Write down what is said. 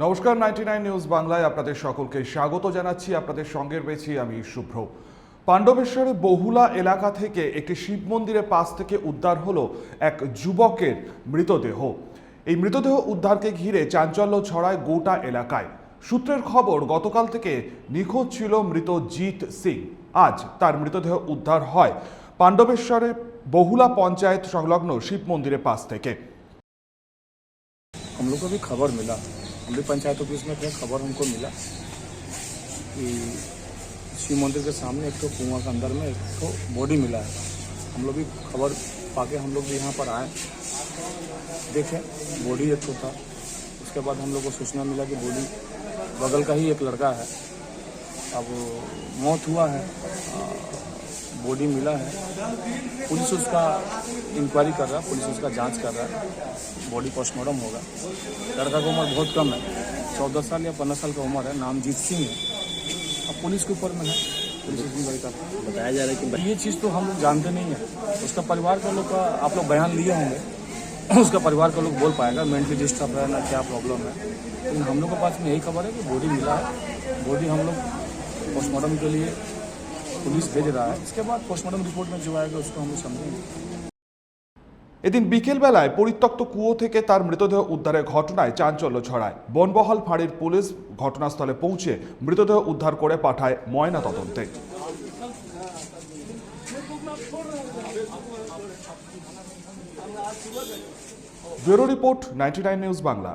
নমস্কার 99 নিউজ বাংলায় আপনাদের সকলকে স্বাগত জানাচ্ছি। আপনাদের সঙ্গে রয়েছি আমি শুভ্র। পাণ্ডবেশ্বরে বহুলা এলাকা থেকে একটি শিব মন্দিরের পাশ থেকে উদ্ধার হলো এক যুবকের মৃতদেহ। এই মৃতদেহ উদ্ধারকে ঘিরে চাঞ্চল্য ছড়ায় গোটা এলাকায়। সূত্রের খবর, গতকাল থেকে নিখোঁজ ছিল মৃত জিৎ সিং। আজ তার মৃতদেহ উদ্ধার হয় পাণ্ডবেশ্বরের বহুলা পঞ্চায়েত সংলগ্ন শিব মন্দিরের পাশ থেকে। हम लोग को भी खबर मिला, हम भी पंचायत ऑफिस में थे, खबर हमको मिला कि शिव मंदिर के सामने एक तो कुआं के अंदर में एक तो बॉडी मिला है। हम लोग भी खबर पाके हम लोग भी यहाँ पर आए, देखे बॉडी एक तो था। उसके बाद हम लोग को सूचना मिला कि बॉडी बगल का ही एक लड़का है, अब मौत हुआ है, बॉडी मिला है। पुलिस उसका इंक्वायरी कर रहा है, पुलिस उसका जांच कर रहा है, बॉडी पोस्टमार्टम होगा। लड़का की उम्र बहुत कम है, 14 साल या 15 साल का उम्र है, नाम जीत सिंह है। अब पुलिस के ऊपर में है, पुलिस इंक्वायरी कर रहा है। बताया जा रहा है कि ये चीज़ तो हम लोग जानते नहीं है। उसका परिवार का लोग का आप लोग बयान लिए होंगे, उसका परिवार का लोग बोल पाएगा मेंटली डिस्टर्ब है ना क्या प्रॉब्लम है। लेकिन हम लोग के पास में यही खबर है कि बॉडी मिला है, बॉडी हम लोग पोस्टमार्टम के लिए पुलिस भेज रहा है। इसके बाद पोस्टमार्टम रिपोर्ट में जो आएगा उसको हम लोग समझेंगे। এদিন বিকেলবেলায় পরিত্যক্ত কুয়ো থেকে তার মৃতদেহ উদ্ধারের ঘটনায় চাঞ্চল্য ছড়ায়। বনবহাল ফাঁড়ির পুলিশ ঘটনাস্থলে পৌঁছে মৃতদেহ উদ্ধার করে পাঠায় ময়না তদন্তে। Bureau report 99 news Bangla.